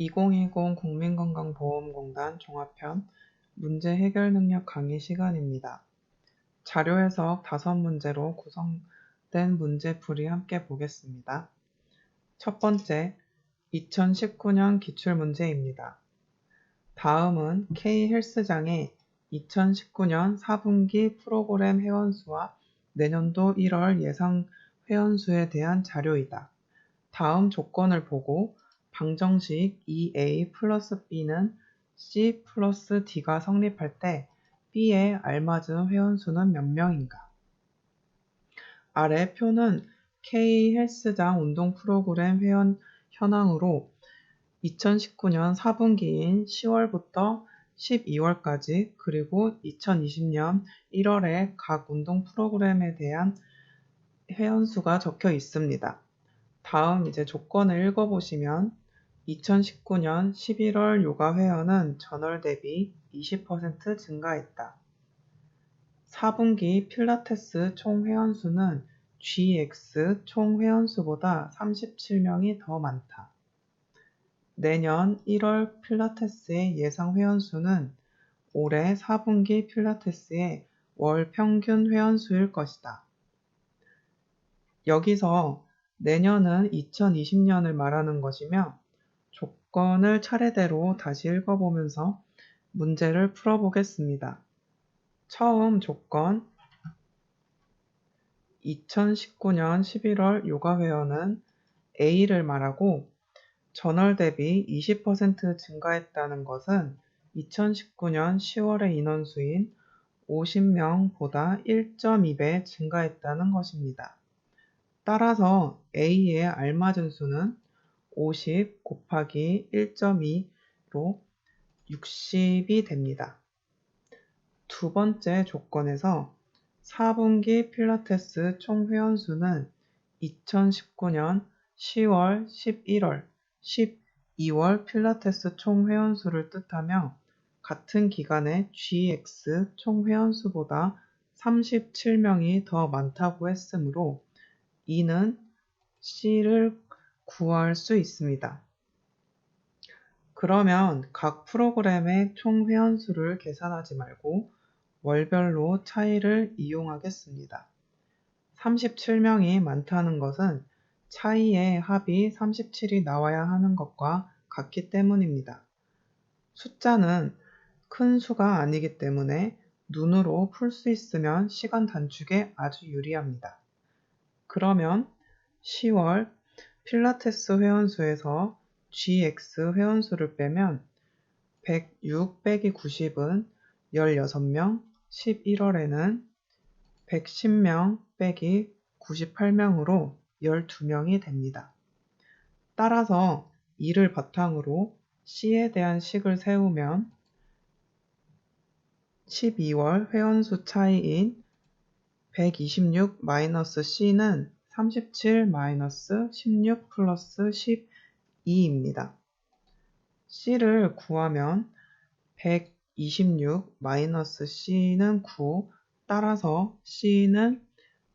2020 국민건강보험공단 종합편 문제 해결 능력 강의 시간입니다. 자료 해석 5문제로 구성된 문제풀이 함께 보겠습니다. 첫 번째, 2019년 기출문제입니다. 다음은 K헬스장의 2019년 4분기 프로그램 회원수와 내년도 1월 예상 회원수에 대한 자료이다. 다음 조건을 보고 방정식 2a 플러스 b는 c 플러스 d가 성립할 때 b에 알맞은 회원수는 몇 명인가? 아래 표는 K 헬스장 운동 프로그램 회원 현황으로 2019년 4분기인 10월부터 12월까지 그리고 2020년 1월에 각 운동 프로그램에 대한 회원수가 적혀 있습니다. 다음 이제 조건을 읽어보시면 2019년 11월 요가 회원은 전월 대비 20% 증가했다. 4분기 필라테스 총 회원수는 GX 총 회원수보다 37명이 더 많다. 내년 1월 필라테스의 예상 회원수는 올해 4분기 필라테스의 월 평균 회원수일 것이다. 여기서 내년은 2020년을 말하는 것이며 조건을 차례대로 다시 읽어보면서 문제를 풀어보겠습니다. 처음 조건 2019년 11월 요가 회원은 A를 말하고 전월 대비 20% 증가했다는 것은 2019년 10월의 인원수인 50명보다 1.2배 증가했다는 것입니다. 따라서 A에 알맞은 수는 50 곱하기 1.2로 60이 됩니다. 두 번째 조건에서 4분기 필라테스 총 회원수는 2019년 10월, 11월, 12월 필라테스 총 회원수를 뜻하며 같은 기간에 GX 총 회원수보다 37명이 더 많다고 했으므로 이는 C를 구할 수 있습니다. 그러면 각 프로그램의 총 회원수를 계산하지 말고 월별로 차이를 이용하겠습니다. 37명이 많다는 것은 차이의 합이 37이 나와야 하는 것과 같기 때문입니다. 숫자는 큰 수가 아니기 때문에 눈으로 풀 수 있으면 시간 단축에 아주 유리합니다. 그러면 10월 필라테스 회원수에서 GX 회원수를 빼면 106 빼기 90은 16명, 11월에는 110명 빼기 98명으로 12명이 됩니다. 따라서 이를 바탕으로 C에 대한 식을 세우면 12월 회원수 차이인 126-C는 37-16 플러스 12입니다. C를 구하면 126-C는 9, 따라서 C는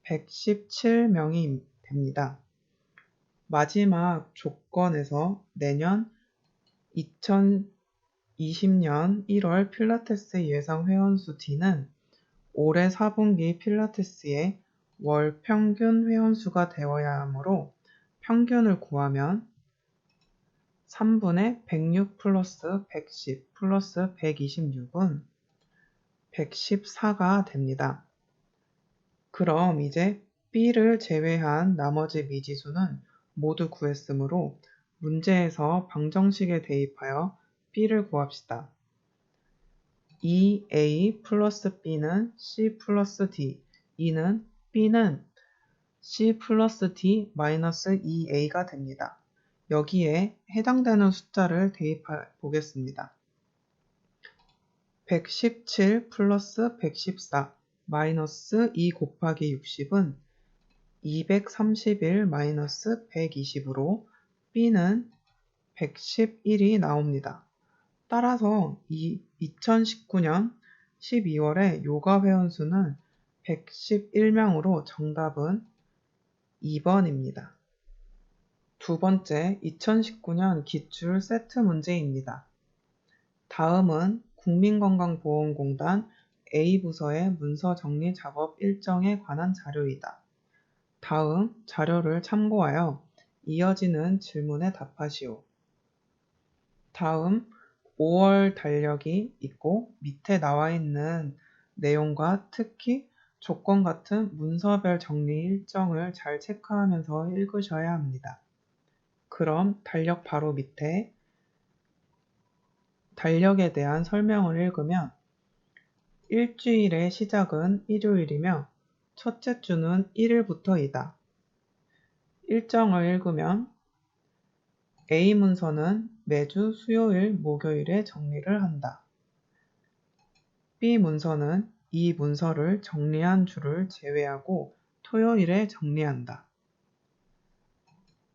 117명이 됩니다. 마지막 조건에서 내년 2020년 1월 필라테스 예상 회원수 D는 올해 4분기 필라테스의 월 평균 회원수가 되어야 하므로 평균을 구하면 3분의 106 플러스 110 플러스 126은 114가 됩니다. 그럼 이제 B를 제외한 나머지 미지수는 모두 구했으므로 문제에서 방정식에 대입하여 B를 구합시다. 2A 플러스 B는 C 플러스 D, 이는 B는 C 플러스 D 마이너스 2A가 됩니다. 여기에 해당되는 숫자를 대입해 보겠습니다. 117 플러스 114 마이너스 2 곱하기 60은 231 마이너스 120으로 B는 111이 나옵니다. 따라서 2019년 12월에 요가 회원수는 111명으로 정답은 2번입니다. 두 번째 2019년 기출 세트 문제입니다. 다음은 국민건강보험공단 A부서의 문서 정리 작업 일정에 관한 자료이다. 다음 자료를 참고하여 이어지는 질문에 답하시오. 다음 5월 달력이 있고 밑에 나와 있는 내용과 특히 조건 같은 문서별 정리 일정을 잘 체크하면서 읽으셔야 합니다. 그럼 달력 바로 밑에 달력에 대한 설명을 읽으면 일주일의 시작은 일요일이며 첫째 주는 1일부터이다. 일정을 읽으면 A 문서는 매주 수요일, 목요일에 정리를 한다. B 문서는 이 문서를 정리한 주를 제외하고 토요일에 정리한다.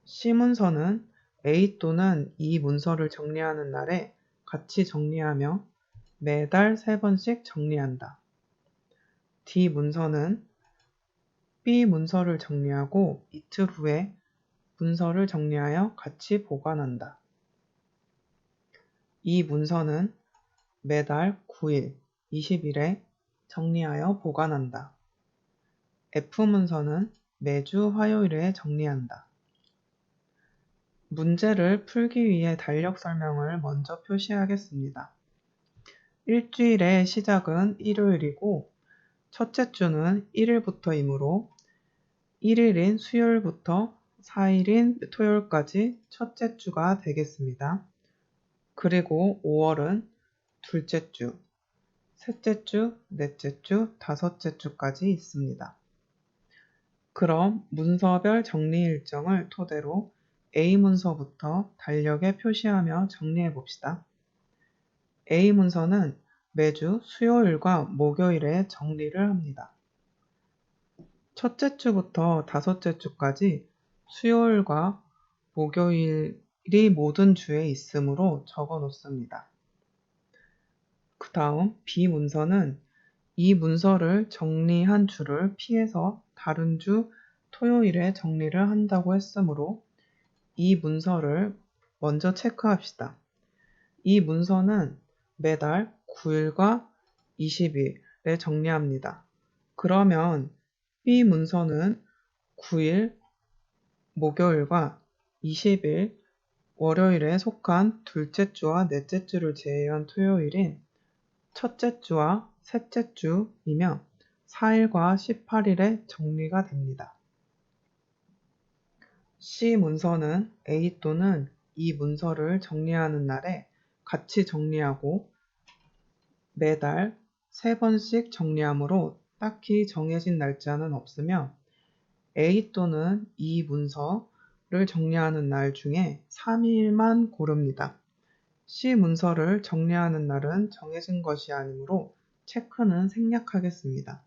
C 문서는 A 또는 이 문서를 정리하는 날에 같이 정리하며 매달 3번씩 정리한다. D 문서는 B 문서를 정리하고 이틀 후에 문서를 정리하여 같이 보관한다. 이 문서는 매달 9일, 20일에 정리하여 보관한다. F 문서는 매주 화요일에 정리한다. 문제를 풀기 위해 달력 설명을 먼저 표시하겠습니다. 일주일의 시작은 일요일이고 첫째 주는 1일부터이므로 1일인 수요일부터 4일인 토요일까지 첫째 주가 되겠습니다. 그리고 5월은 둘째 주, 셋째 주, 넷째 주, 다섯째 주까지 있습니다. 그럼 문서별 정리 일정을 토대로 A 문서부터 달력에 표시하며 정리해 봅시다. A 문서는 매주 수요일과 목요일에 정리를 합니다. 첫째 주부터 다섯째 주까지 수요일과 목요일이 모든 주에 있으므로 적어 놓습니다. 그 다음 B 문서는 이 문서를 정리한 주를 피해서 다른 주 토요일에 정리를 한다고 했으므로 이 문서를 먼저 체크합시다. 이 문서는 매달 9일과 20일에 정리합니다. 그러면 B 문서는 9일 목요일과 20일 월요일에 속한 둘째 주와 넷째 주를 제외한 토요일인 첫째 주와 셋째 주이며 4일과 18일에 정리가 됩니다. C 문서는 A 또는 이 문서를 정리하는 날에 같이 정리하고 매달 3번씩 정리하므로 딱히 정해진 날짜는 없으며 A 또는 이 문서를 정리하는 날 중에 3일만 고릅니다. C 문서를 정리하는 날은 정해진 것이 아니므로 체크는 생략하겠습니다.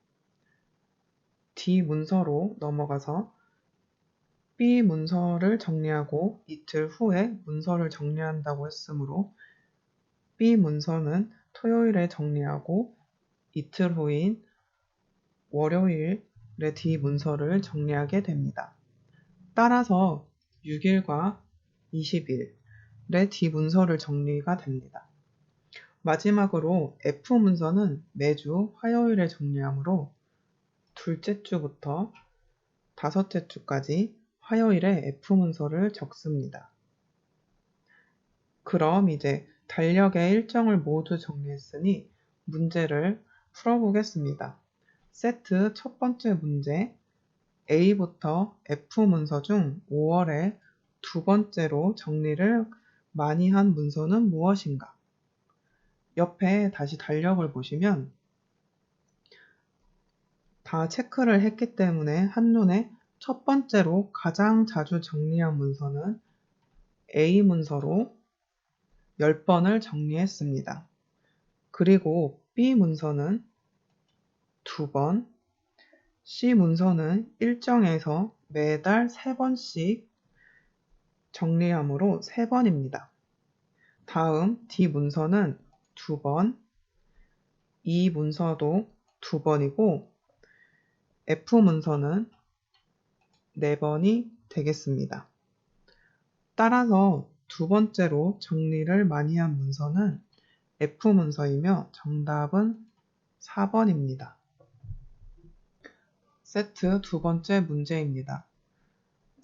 D 문서로 넘어가서 B 문서를 정리하고 이틀 후에 문서를 정리한다고 했으므로 B 문서는 토요일에 정리하고 이틀 후인 월요일에 D 문서를 정리하게 됩니다. 따라서 6일과 20일에 D 문서를 정리가 됩니다. 마지막으로 F 문서는 매주 화요일에 정리하므로 둘째 주부터 다섯째 주까지 화요일에 F 문서를 적습니다. 그럼 이제 달력의 일정을 모두 정리했으니 문제를 풀어보겠습니다. 세트 첫 번째 문제 A부터 F 문서 중 5월에 두 번째로 정리를 많이 한 문서는 무엇인가? 옆에 다시 달력을 보시면 다 체크를 했기 때문에 한눈에 첫 번째로 가장 자주 정리한 문서는 A 문서로 10번을 정리했습니다. 그리고 B 문서는 2번, C 문서는 일정에서 매달 3번씩 정리하므로 3번입니다. 다음 D 문서는 2번, E 문서도 2번이고 F 문서는 4번이 되겠습니다. 따라서 두 번째로 정리를 많이 한 문서는 F 문서이며 정답은 4번입니다. 세트 두 번째 문제입니다.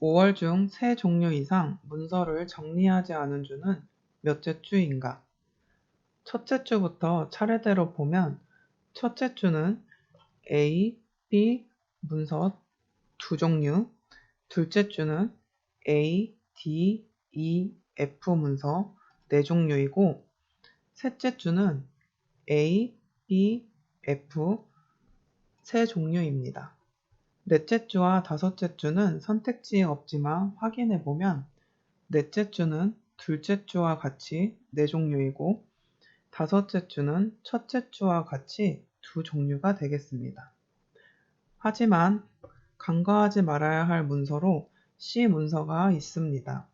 5월 중 세 종류 이상 문서를 정리하지 않은 주는 몇째 주인가? 첫째 주부터 차례대로 보면 첫째 주는 A, B 문서 두 종류, 둘째 주는 A, D, E, F 문서 네 종류이고 셋째 주는 A, B, F 세 종류입니다. 넷째 주와 다섯째 주는 선택지에 없지만 확인해 보면 넷째 주는 둘째 주와 같이 네 종류이고 다섯째 주는 첫째 주와 같이 두 종류가 되겠습니다. 하지만 간과하지 말아야 할 문서로 C 문서가 있습니다.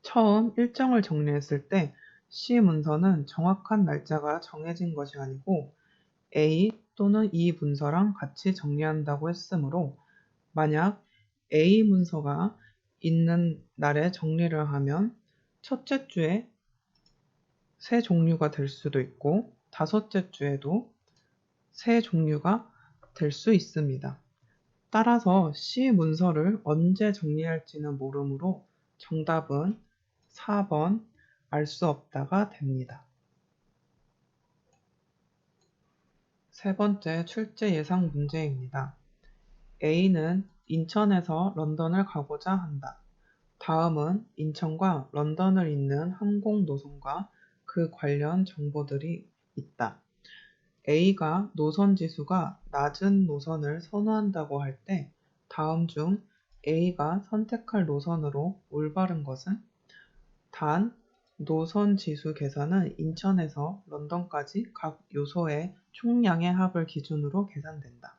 처음 일정을 정리했을 때 C 문서는 정확한 날짜가 정해진 것이 아니고 A 또는 E 문서랑 같이 정리한다고 했으므로 만약 A 문서가 있는 날에 정리를 하면 첫째 주에 세 종류가 될 수도 있고 다섯째 주에도 세 종류가 될 수 있습니다. 따라서 C 문서를 언제 정리할지는 모르므로 정답은 4번 알 수 없다가 됩니다. 세 번째 출제 예상 문제입니다. A는 인천에서 런던을 가고자 한다. 다음은 인천과 런던을 잇는 항공 노선과 그 관련 정보들이 있다. A가 노선 지수가 낮은 노선을 선호한다고 할 때 다음 중 A가 선택할 노선으로 올바른 것은? 단, 노선 지수 계산은 인천에서 런던까지 각 요소의 총량의 합을 기준으로 계산된다.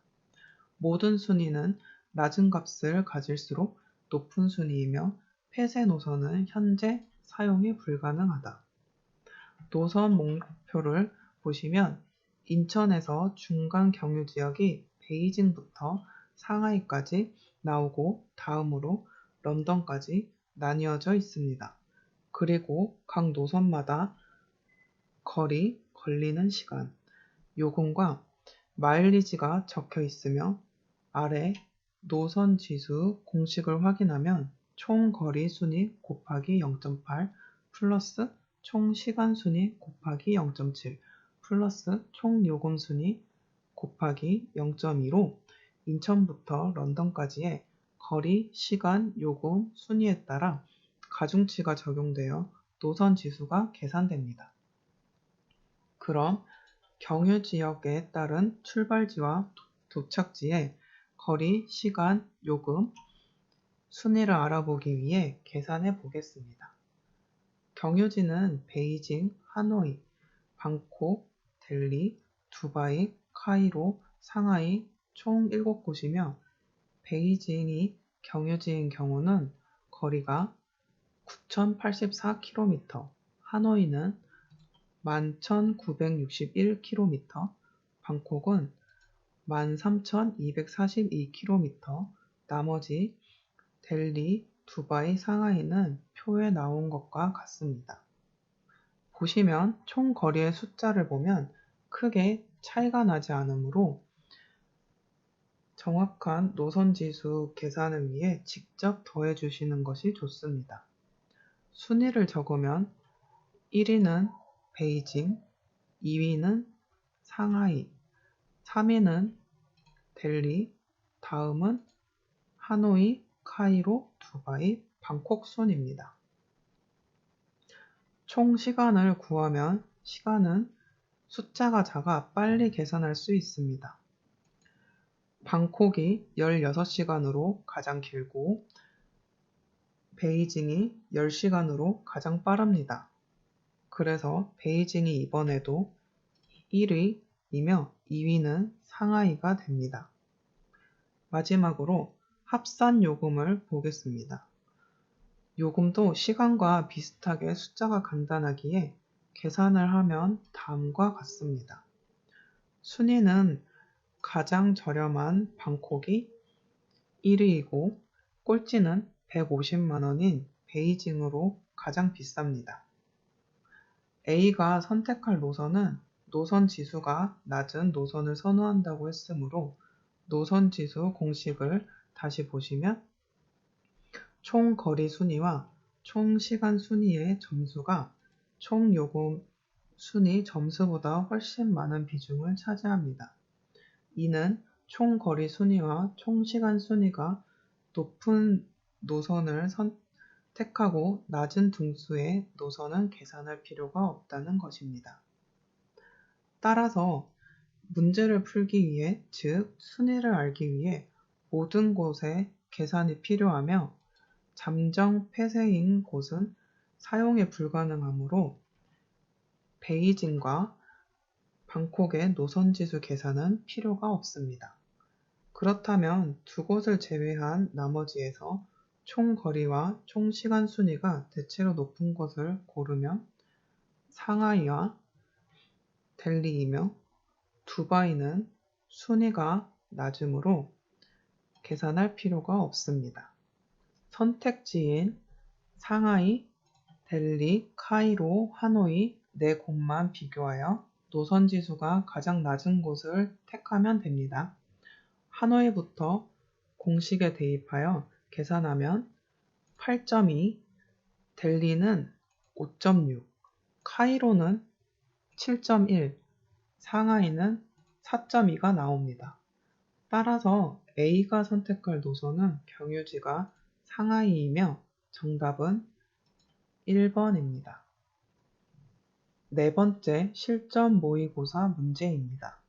모든 순위는 낮은 값을 가질수록 높은 순위이며 폐쇄 노선은 현재 사용이 불가능하다. 노선 목표를 보시면 인천에서 중간 경유 지역이 베이징부터 상하이까지 나오고 다음으로 런던까지 나뉘어져 있습니다. 그리고 각 노선마다 거리, 걸리는 시간, 요금과 마일리지가 적혀 있으며 아래 노선 지수 공식을 확인하면 총 거리 순위 곱하기 0.8 플러스 총 시간 순위 곱하기 0.7 플러스 총 요금 순위 곱하기 0.2로 인천부터 런던까지의 거리, 시간, 요금, 순위에 따라 가중치가 적용되어 노선 지수가 계산됩니다. 그럼 경유 지역에 따른 출발지와 도착지의 거리, 시간, 요금, 순위를 알아보기 위해 계산해 보겠습니다. 경유지는 베이징, 하노이, 방콕, 델리, 두바이, 카이로, 상하이 총 7곳이며 베이징이 경유지인 경우는 거리가 9,084km, 하노이는 11,961km, 방콕은 13,242km, 나머지 델리, 두바이, 상하이는 표에 나온 것과 같습니다. 보시면 총 거리의 숫자를 보면 크게 차이가 나지 않으므로 정확한 노선 지수 계산을 위해 직접 더해 주시는 것이 좋습니다. 순위를 적으면 1위는 베이징, 2위는 상하이, 3위는 델리, 다음은 하노이, 카이로, 두바이, 방콕 순입니다. 총 시간을 구하면 시간은 숫자가 작아 빨리 계산할 수 있습니다. 방콕이 16시간으로 가장 길고 베이징이 10시간으로 가장 빠릅니다. 그래서 베이징이 이번에도 1위이며 2위는 상하이가 됩니다. 마지막으로 합산 요금을 보겠습니다. 요금도 시간과 비슷하게 숫자가 간단하기에 계산을 하면 다음과 같습니다. 순위는 가장 저렴한 방콕이 1위이고 꼴찌는 150만원인 베이징으로 가장 비쌉니다. A가 선택할 노선은 노선 지수가 낮은 노선을 선호한다고 했으므로 노선 지수 공식을 다시 보시면 총 거리 순위와 총 시간 순위의 점수가 총 요금 순위 점수보다 훨씬 많은 비중을 차지합니다. 이는 총 거리 순위와 총 시간 순위가 높은 노선을 택하고 낮은 등수의 노선은 계산할 필요가 없다는 것입니다. 따라서 문제를 풀기 위해, 즉 순위를 알기 위해 모든 곳에 계산이 필요하며 잠정 폐쇄인 곳은 사용이 불가능하므로 베이징과 방콕의 노선지수 계산은 필요가 없습니다. 그렇다면 두 곳을 제외한 나머지에서 총 거리와 총 시간 순위가 대체로 높은 것을 고르면 상하이와 델리이며 두바이는 순위가 낮으므로 계산할 필요가 없습니다. 선택지인 상하이, 델리, 카이로, 하노이 네 곳만 비교하여 노선 지수가 가장 낮은 곳을 택하면 됩니다. 하노이부터 공식에 대입하여 계산하면 8.2, 델리는 5.6, 카이로는 7.1, 상하이는 4.2가 나옵니다. 따라서 A가 선택할 노선은 경유지가 상하이이며 정답은 1번입니다. 네 번째 실전 모의고사 문제입니다.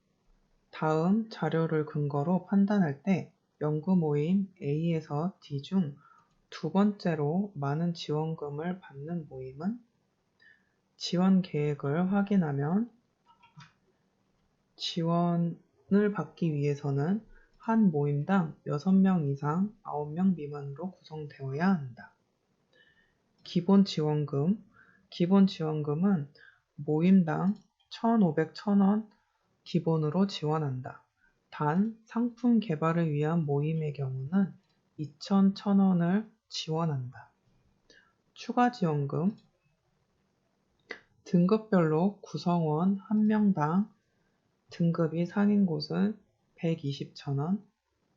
다음 자료를 근거로 판단할 때 연구 모임 A에서 D 중 두 번째로 많은 지원금을 받는 모임은 지원 계획을 확인하면 지원을 받기 위해서는 한 모임당 6명 이상 9명 미만으로 구성되어야 한다. 기본 지원금은 모임당 1,500, 1,000원 기본으로 지원한다. 단 상품 개발을 위한 모임의 경우는 2,000, 1,000원을 지원한다. 추가 지원금 등급별로 구성원 1명당 등급이 상인 곳은 120,000원,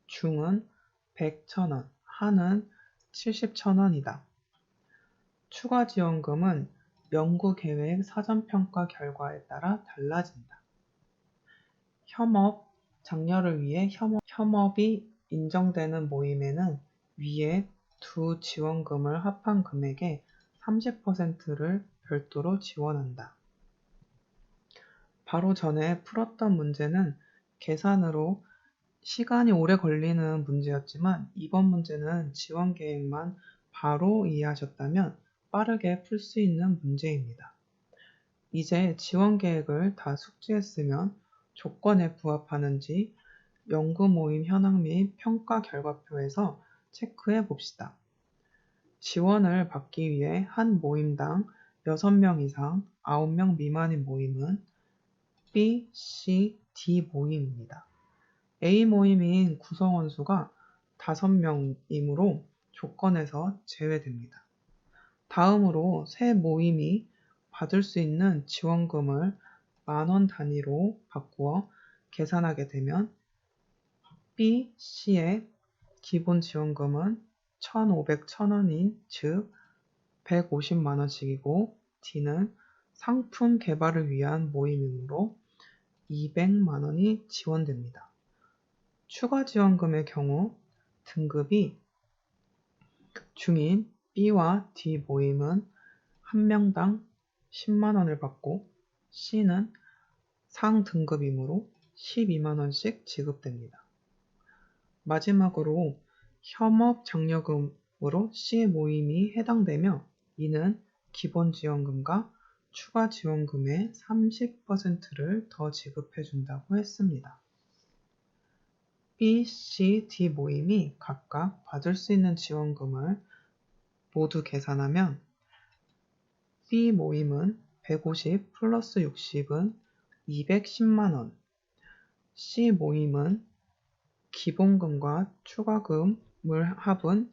중은 100,000원, 하는 70,000원이다. 추가 지원금은 연구계획 사전평가 결과에 따라 달라진다. 협업, 장려를 위해 협업이 인정되는 모임에는 위에 두 지원금을 합한 금액의 30%를 별도로 지원한다. 바로 전에 풀었던 문제는 계산으로 시간이 오래 걸리는 문제였지만 이번 문제는 지원 계획만 바로 이해하셨다면 빠르게 풀 수 있는 문제입니다. 이제 지원 계획을 다 숙지했으면 조건에 부합하는지 연구 모임 현황 및 평가 결과표에서 체크해 봅시다. 지원을 받기 위해 한 모임당 6명 이상 9명 미만의 모임은 B, C, D 모임입니다. A 모임인 구성원 수가 5명이므로 조건에서 제외됩니다. 다음으로 새 모임이 받을 수 있는 지원금을 만원 단위로 바꾸어 계산하게 되면 B, C의 기본 지원금은 1,500, 1,000원인 즉 150만원씩이고 D는 상품 개발을 위한 모임이므로 200만원이 지원됩니다. 추가 지원금의 경우 등급이 중인 B와 D 모임은 한 명당 10만원을 받고 C는 상등급이므로 12만원씩 지급됩니다. 마지막으로 협업 장려금으로 C 모임이 해당되며 이는 기본 지원금과 추가 지원금의 30%를 더 지급해 준다고 했습니다. B, C, D 모임이 각각 받을 수 있는 지원금을 모두 계산하면 B 모임은 150 플러스 60은 210만원, C 모임은 기본금과 추가금을 합은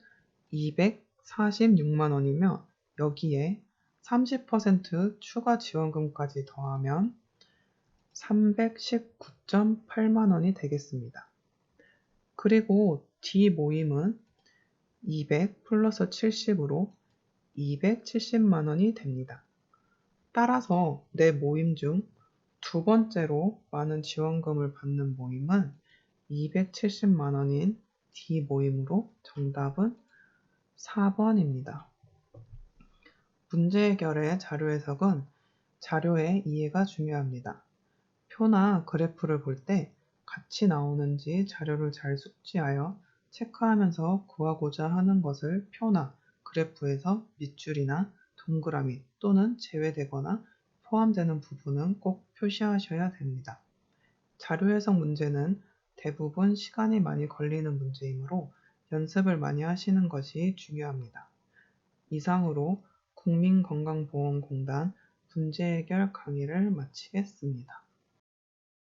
46만 원이며 여기에 30% 추가 지원금까지 더하면 319.8만 원이 되겠습니다. 그리고 D 모임은 200 플러스 70으로 270만 원이 됩니다. 따라서 내 모임 중 두 번째로 많은 지원금을 받는 모임은 270만 원인 D 모임으로 정답은 4번입니다. 문제 해결의 자료 해석은 자료의 이해가 중요합니다. 표나 그래프를 볼 때 같이 나오는지 자료를 잘 숙지하여 체크하면서 구하고자 하는 것을 표나 그래프에서 밑줄이나 동그라미 또는 제외되거나 포함되는 부분은 꼭 표시하셔야 됩니다. 자료 해석 문제는 대부분 시간이 많이 걸리는 문제이므로 연습을 많이 하시는 것이 중요합니다. 이상으로 국민건강보험공단 문제 해결 강의를 마치겠습니다.